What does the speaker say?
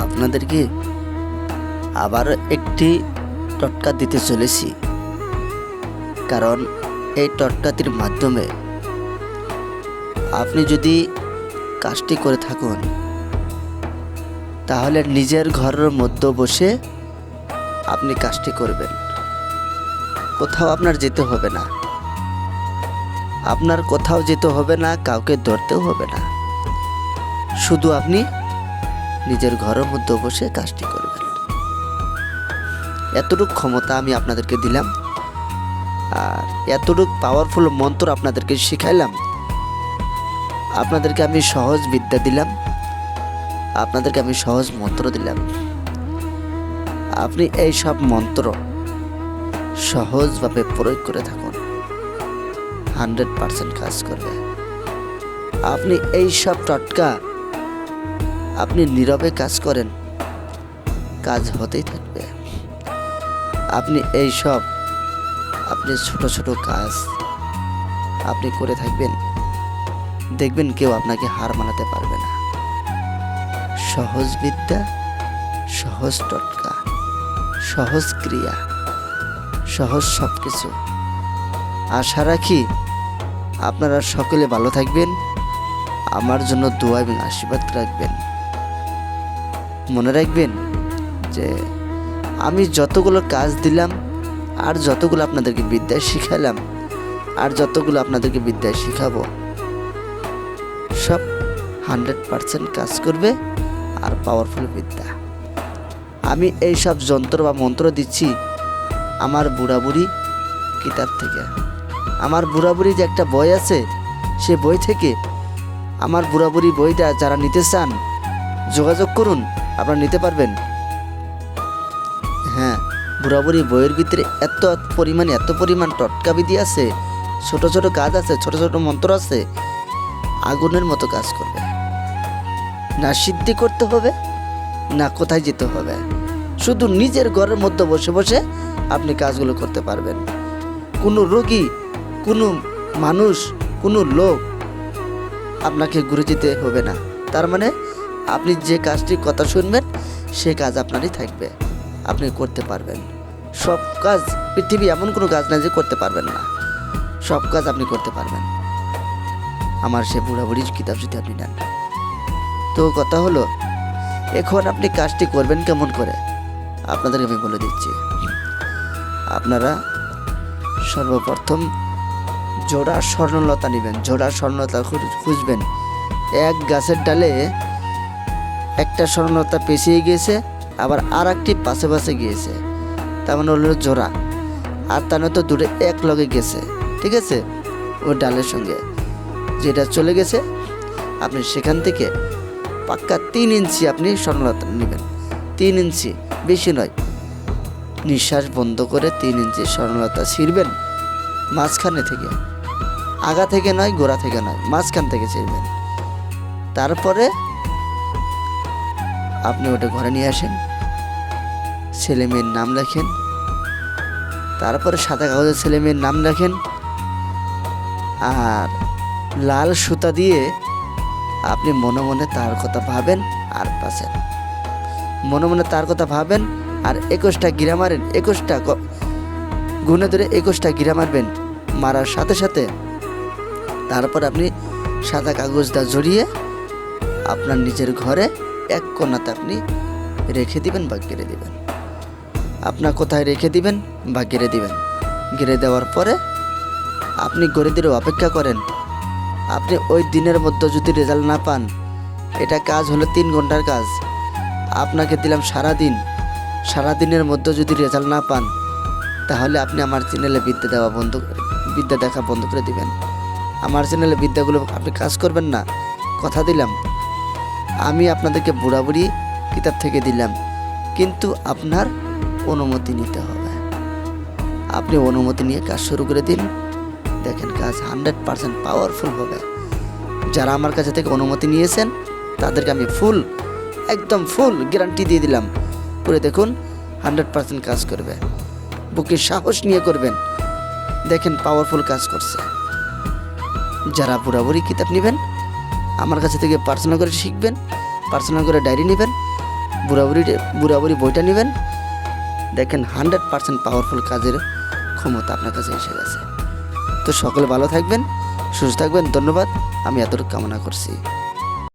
আপনাদেরকে আবার একটি টোটকা দিতে চলেছি। কারণ এই টোটকাটির মাধ্যমে আপনি যদি কাজটি করে থাকুন, তাহলে নিজের ঘরের মধ্যে বসে আপনি কাজটি করবেন। কোথাও আপনার যেতে হবে না, কাউকে ধরতেও হবে না। শুধু আপনি নিজের ঘরের মধ্যে বসে কাজটি করবেন। এতটুকু ক্ষমতা আমি আপনাদেরকে দিলাম, আর এতটুকু পাওয়ারফুল মন্ত্র আপনাদেরকে শিখাইলাম। আপনাদেরকে আমি সহজ বিদ্যা দিলাম, আপনাদেরকে আমি সহজ মন্ত্র দিলাম। আপনি এই সব মন্ত্র সহজভাবে প্রয়োগ করে থাকুন, 100% কাজ করবে। আপনি এই সব টোটকা আপনি নীরবে কাজ করেন, কাজ হতেই থাকবে। আপনি এই সব ছোট ছোট কাজ আপনি করে থাকবেন, দেখবেন কেউ আপনাকে হার মানাতে পারবে না। সহজ বিদ্যা, সহজ টোটকা, সহজ ক্রিয়া, সহজ সব কিছু। আশা রাখি আপনারা সকলে ভালো থাকবেন। আমার জন্য দোয়া এবং আশীর্বাদ রাখবেন। মনে রাখবেন যে আমি যতগুলো কাজ দিলাম, আর যতগুলো আপনাদেরকে বিদ্যা শিখালাম, আর যতগুলো আপনাদেরকে বিদ্যা শিখাবো, সব 100% কাজ করবে আর পাওয়ারফুল বিদ্যা। আমি এই সব যন্ত্র বা মন্ত্র দিচ্ছি আমার বুড়াবুড়ি কিতাব থেকে। আমার বুড়াবুড়ি যে একটা বই আছে, সে বই থেকে। আমার বুড়াবুড়ি বইটা যারা নিতে চান যোগাযোগ করুন, আপনারা নিতে পারবেন। হ্যাঁ, বুড়াবুড়ি বইয়ের ভিতরে এত পরিমাণ টোটকা বিধি আছে, ছোট ছোট কাজ আছে, ছোট ছোট মন্ত্র আছে, আগুনের মতো কাজ করবে। না সিদ্ধি করতে হবে, না কোথায় যেতে হবে, শুধু নিজের ঘরের মধ্যে বসে বসে আপনি কাজগুলো করতে পারবেন। কোনো রোগী, কোনো মানুষ, কোনো লোক আপনাকে ঘুরে যেতে হবে না। তার মানে আপনি যে কাজটির কথা শুনবেন, সে কাজ আপনারই থাকবে, আপনি করতে পারবেন। সব কাজ, পৃথিবী এমন কোনো কাজ না যে করতে পারবেন না, সব কাজ আপনি করতে পারবেন আমার সে বুড়াবুড়ির কিতাব যদি আপনি নেন। তো কথা হলো, এখন আপনি কাজটি করবেন কেমন করে আপনাদেরকে আমি বলে দিচ্ছি। আপনারা সর্বপ্রথম জোড়া স্বর্ণলতা নেবেন, জোড়া স্বর্ণলতা খুঁজবেন। এক গাছের ডালে একটা স্বর্ণলতা পেঁচিয়ে গিয়েছে, আবার আর একটি পাশে পাশে গিয়েছে, তার মানে হলো জোড়া। আর তার তো দূরে এক লগে গেছে, ঠিক আছে, ওই ডালের সঙ্গে যেটা চলে গেছে, আপনি সেখান থেকে পাক্কা 3 ইঞ্চি আপনি স্বর্ণলতা নেবেন। 3 ইঞ্চি, বেশি নয়। নিঃশ্বাস বন্ধ করে 3 ইঞ্চি স্বর্ণলতা ছিঁড়বেন মাঝখানে থেকে, আগা থেকে নয়, গোড়া থেকে নয়, মাঝখান থেকে ছিঁড়বেন। তারপরে আপনি ওটা ঘরে নিয়ে আসেন, ছেলে মেয়ের নাম লেখেন, তারপরে সাদা কাগজে ছেলে মেয়ের নাম লেখেন, আর লাল সুতা দিয়ে আপনি মনে মনে তার কথা ভাবেন আর বাঁচেন। মনে মনে তার কথা ভাবেন আর 21টা গিরা মারেন, 21টা গুনে ধরে 21টা গিরা মারবেন। মারার সাথে সাথে তারপর আপনি সাদা কাগজটা জড়িয়ে আপনার নিজের ঘরে এক কোণাতে আপনি রেখে দিবেন বা গেড়ে দিবেন। আপনার কোথায় রেখে দিবেন বা গেড়ে দিবেন। গেড়ে দেওয়ার পরে আপনি গড়ে দিয়ে অপেক্ষা করেন। আপনি ওই দিনের মধ্যে যদি রেজাল্ট না পান, এটা কাজ হলো 3 ঘন্টার কাজ, আপনাকে দিলাম সারাদিন। সারাদিনের মধ্যে যদি রেজাল্ট না পান, তাহলে আপনি আমার চ্যানেলে বিদ্যা দেখা বন্ধ করে দিবেন। আমার চ্যানেলে বিদ্যাগুলো আপনি কাজ করবেন না, কথা দিলাম। আমি আপনাদেরকে বুড়াবুড়ি কিতাব থেকে দিলাম, কিন্তু আপনার অনুমতি নিতে হবে। আপনি অনুমতি নিয়ে কাজ শুরু করে দিন, দেখেন কাজ 100% পাওয়ারফুল হবে। যারা আমার কাছে থেকে অনুমতি নিয়েছেন তাদেরকে আমি একদম ফুল গ্যারান্টি দিয়ে দিলাম, করে দেখুন 100% কাজ করবে। বুকে সাহস নিয়ে করবেন, দেখেন পাওয়ারফুল কাজ করছে। যারা বুড়াবুড়ি কিতাব নেবেন, আমার কাছে থেকে পার্সোনাল করে শিখবেন, পার্সোনাল করে ডায়েরি নেবেন, বুড়াবুড়ি বইটা নেবেন, দেখেন 100% পাওয়ারফুল কাজের ক্ষমতা আপনার কাছে এসে গেছে। তো সকলে ভালো থাকবেন, সুস্থ থাকবেন। ধন্যবাদ, আমি এতটুকু কামনা করছি।